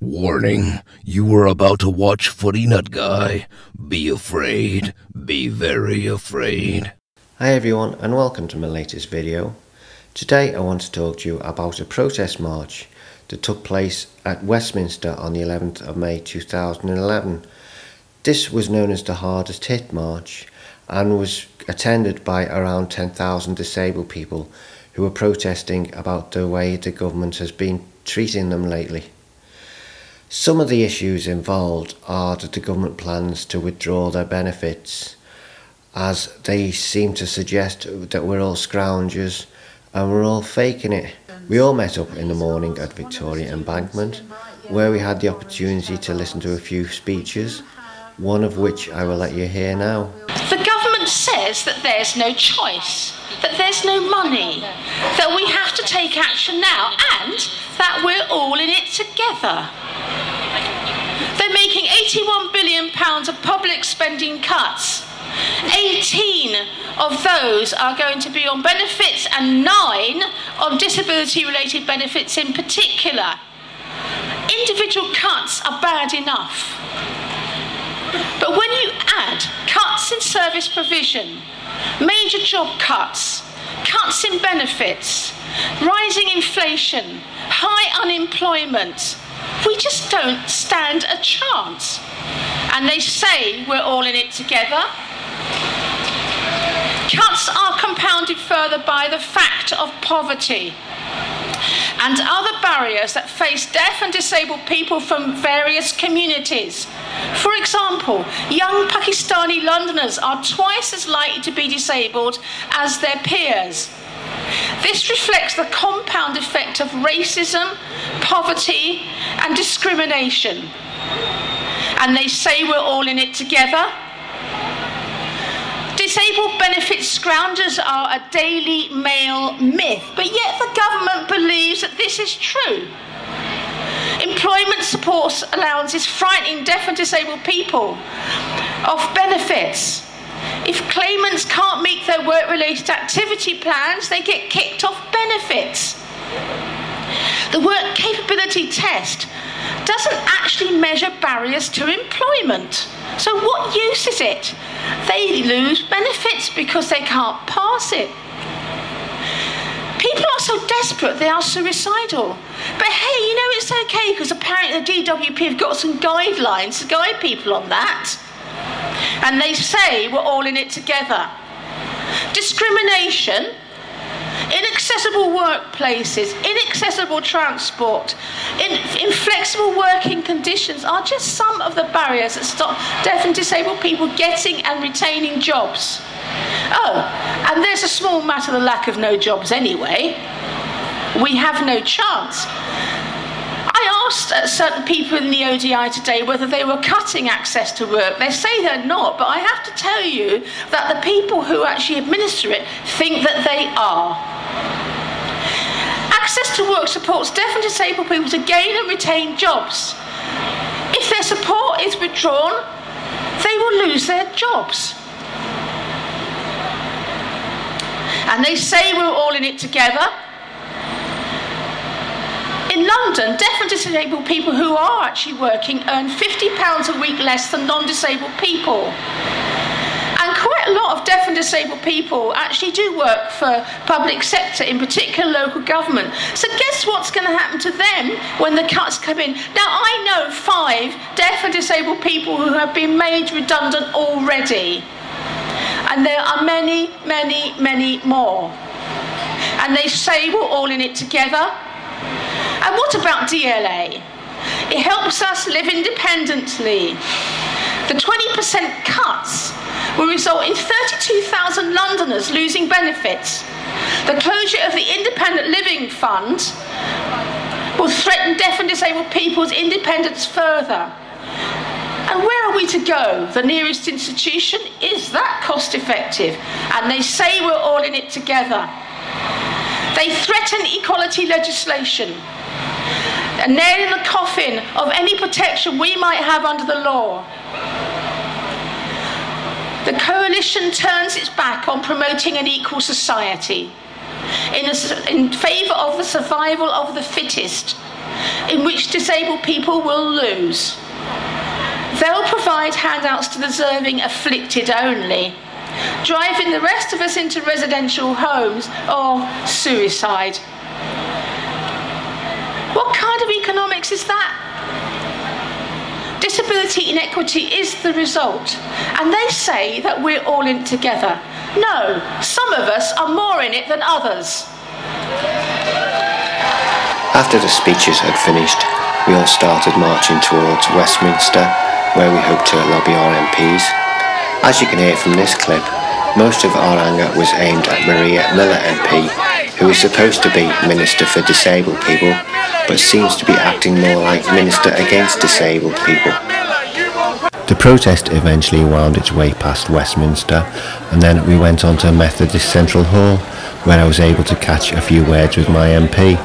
Warning, you are about to watch Footynutguy. Be afraid. Be very afraid. Hi everyone and welcome to my latest video. Today I want to talk to you about a protest march that took place at Westminster on the 11th of May 2011. This was known as the Hardest Hit March and was attended by around 10,000 disabled people who were protesting about the way the government has been treating them lately. Some of the issues involved are that the government plans to withdraw their benefits, as they seem to suggest that we're all scroungers and we're all faking it. We all met up in the morning at Victoria Embankment, where we had the opportunity to listen to a few speeches, one of which I will let you hear now. The government says that there's no choice, that there's no money, that we have to take action now, and that we're all in it together. They're making £81 billion of public spending cuts. 18 of those are going to be on benefits and 9 on disability-related benefits in particular. Individual cuts are bad enough. But when you add cuts in service provision, major job cuts, cuts in benefits, rising inflation, high unemployment, we just don't stand a chance. And they say we're all in it together. Cuts are compounded further by the fact of poverty and other barriers that face deaf and disabled people from various communities. For example, young Pakistani Londoners are twice as likely to be disabled as their peers. This reflects the compound effect of racism, poverty, and discrimination. And they say we're all in it together. Disabled benefits scroungers are a Daily Mail myth, but yet the government believes that this is true. Employment support allowances frightening deaf and disabled people of benefits. If claimants can't meet their work-related activity plans, they get kicked off benefits. The work capability test doesn't actually measure barriers to employment. So what use is it? They lose benefits because they can't pass it. People are so desperate they are suicidal. But hey, you know it's okay because apparently the DWP have got some guidelines to guide people on that. And they say we're all in it together. Discrimination, inaccessible workplaces, inaccessible transport, inflexible working conditions are just some of the barriers that stop deaf and disabled people getting and retaining jobs. Oh, and there's a small matter of the lack of no jobs anyway. We have no chance. I asked certain people in the ODI today whether they were cutting access to work. They say they're not, but I have to tell you that the people who actually administer it think that they are. Access to work supports deaf and disabled people to gain and retain jobs. If their support is withdrawn, they will lose their jobs. And they say we're all in it together. In London, deaf and disabled people who are actually working earn £50 a week less than non-disabled people. And quite a lot of deaf and disabled people actually do work for public sector, in particular local government. So guess what's going to happen to them when the cuts come in? Now, I know 5 deaf and disabled people who have been made redundant already. And there are many, many, many more. And they say we're all in it together. And what about DLA? It helps us live independently. The 20% cuts will result in 32,000 Londoners losing benefits. The closure of the Independent Living Fund will threaten deaf and disabled people's independence further. And where are we to go? The nearest institution? Is that cost effective? And they say we're all in it together. They threaten equality legislation, a nail in the coffin of any protection we might have under the law. The coalition turns its back on promoting an equal society in favour of the survival of the fittest. in which disabled people will lose. They'll provide handouts to the deserving afflicted only, driving the rest of us into residential homes or suicide. What kind of economics is that? Disability inequity is the result, and they say that we're all in it together. No, some of us are more in it than others. After the speeches had finished, we all started marching towards Westminster, where we hoped to lobby our MPs. As you can hear from this clip, most of our anger was aimed at Maria Miller MP, who is supposed to be Minister for Disabled People, but seems to be acting more like Minister against Disabled People. The protest eventually wound its way past Westminster, and then we went on to Methodist Central Hall, where I was able to catch a few words with my MP.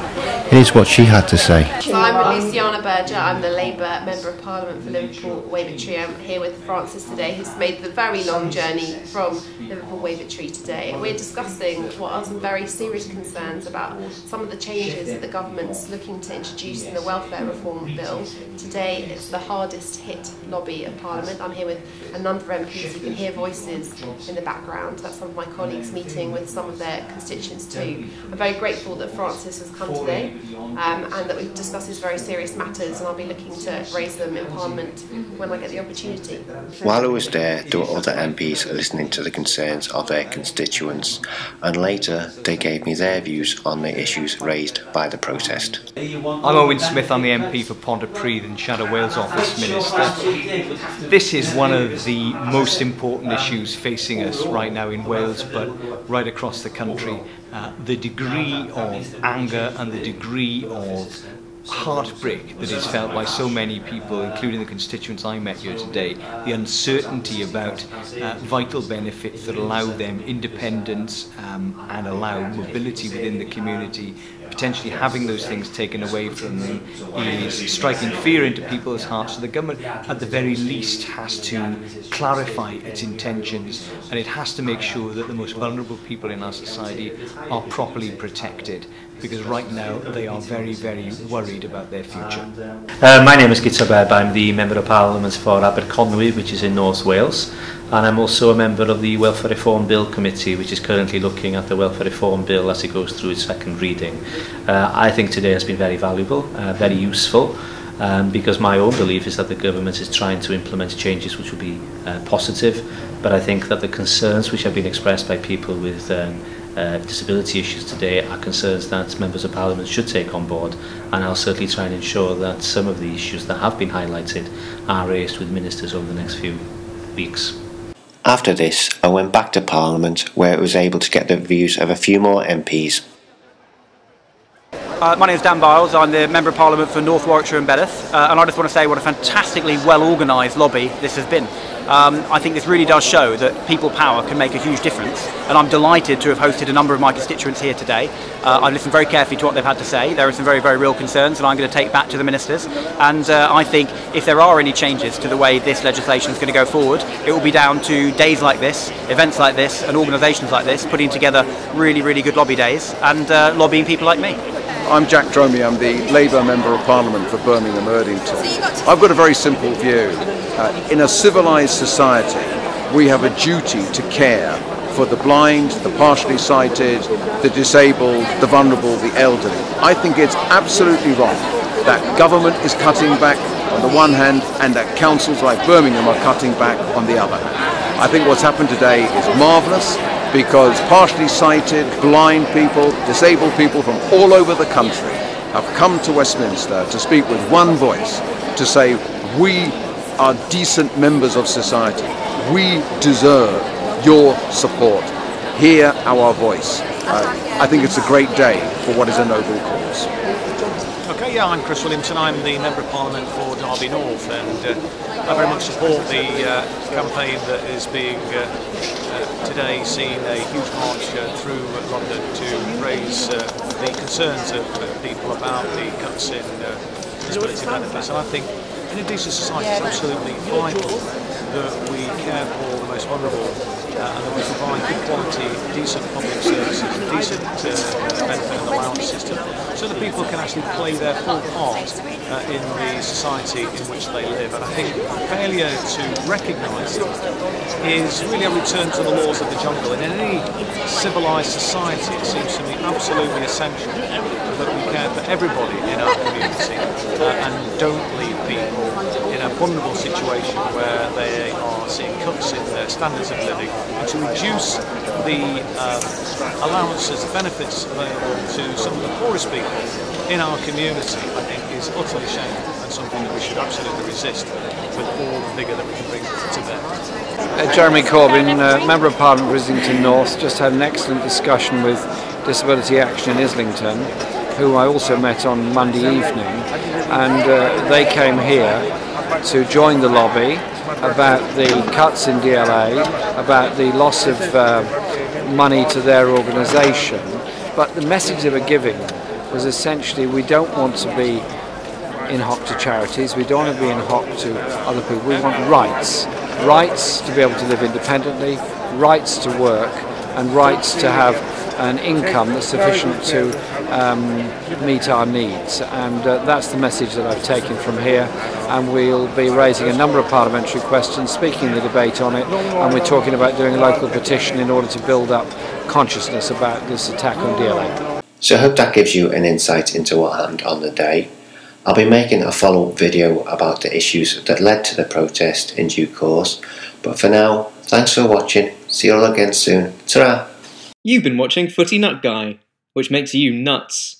Here's what she had to say. So I'm Luciana Berger, I'm the Labour Member of Parliament for Liverpool Wavertree. I'm here with Francis today, who's made the very long journey from Liverpool Wavertree today. And we're discussing what are some very serious concerns about some of the changes that the government's looking to introduce in the welfare reform bill. Today it's the hardest hit lobby of Parliament. I'm here with a number of MPs. You can hear voices in the background. That's some of my colleagues meeting with some of their constituents too. I'm very grateful that Francis has come today. And that we've discussed these very serious matters, and I'll be looking to raise them in Parliament when I get the opportunity. While I was there were other MPs listening to the concerns of their constituents, and later they gave me their views on the issues raised by the protest. I'm Owen Smith, I'm the MP for Pontypridd and Shadow Wales Office Minister. This is one of the most important issues facing us right now in Wales, but right across the country. The degree of anger and the degree of heartbreak that is felt by so many people, including the constituents I met here today, the uncertainty about vital benefits that allow them independence and allow mobility within the community, potentially having those things taken away from them is striking fear into people's hearts. So the government at the very least has to clarify its intentions, and it has to make sure that the most vulnerable people in our society are properly protected, because right now they are very, very worried about their future. My name is Gyta Bebb. I'm the Member of Parliament for Aberconwy, which is in North Wales, and I'm also a member of the Welfare Reform Bill Committee, which is currently looking at the Welfare Reform Bill as it goes through its second reading. I think today has been very valuable, very useful, because my own belief is that the government is trying to implement changes which will be positive, but I think that the concerns which have been expressed by people with disability issues today are concerns that members of Parliament should take on board, and I'll certainly try and ensure that some of the issues that have been highlighted are raised with ministers over the next few weeks. After this, I went back to Parliament, where I was able to get the views of a few more MPs. My name is Dan Biles, I'm the Member of Parliament for North Warwickshire and Bedith, and I just want to say what a fantastically well organised lobby this has been. I think this really does show that people power can make a huge difference, and I'm delighted to have hosted a number of my constituents here today. I've listened very carefully to what they've had to say. There are some very, very real concerns, and I'm going to take back to the ministers, and I think if there are any changes to the way this legislation is going to go forward, it will be down to days like this, events like this, and organisations like this putting together really, really good lobby days and lobbying people like me. I'm Jack Dromey, I'm the Labour Member of Parliament for Birmingham Erdington. I've got a very simple view. In a civilised society, we have a duty to care for the blind, the partially sighted, the disabled, the vulnerable, the elderly. I think it's absolutely wrong that government is cutting back on the one hand and that councils like Birmingham are cutting back on the other. I think what's happened today is marvellous, because partially sighted, blind people, disabled people from all over the country have come to Westminster to speak with one voice, to say we are decent members of society. We deserve your support. Hear our voice. I think it's a great day for what is a noble cause. Okay, yeah, I'm Chris Williamson. I'm the Member of Parliament for Derby North, and I very much support the campaign that is being today seeing a huge march through London to raise the concerns of people about the cuts in disability benefits. And I think in a decent society it's absolutely vital that we care for the most vulnerable and that we provide good quality, decent public services, decent benefit and allowance system, so that people can actually play their full part in the society in which they live. And I think failure to recognise that is really a return to the laws of the jungle. And in any civilised society, it seems to me absolutely essential that we care for everybody in our community and don't leave people in a vulnerable situation where they are seeing cuts in their standards of living, and to reduce the allowances, benefits available to some of the poorest people in our community, I think is utterly shameful and something that we should absolutely resist with all the vigour that we can bring to bear. Jeremy Corbyn, Member of Parliament for Islington North, just had an excellent discussion with Disability Action in Islington, who I also met on Monday evening, and they came here to join the lobby about the cuts in DLA, about the loss of money to their organisation, but the message they were giving was essentially we don't want to be in hock to charities, we don't want to be in hock to other people, we want rights. Rights to be able to live independently, rights to work, and rights to have an income that's sufficient to meet our needs. And that's the message that I've taken from here, and we'll be raising a number of parliamentary questions, speaking the debate on it, and we're talking about doing a local petition in order to build up consciousness about this attack on DLA. So I hope that gives you an insight into what happened on the day. I'll be making a follow-up video about the issues that led to the protest in due course, but for now, thanks for watching, see you all again soon, ta-ra! You've been watching Footynutguy, which makes you nuts.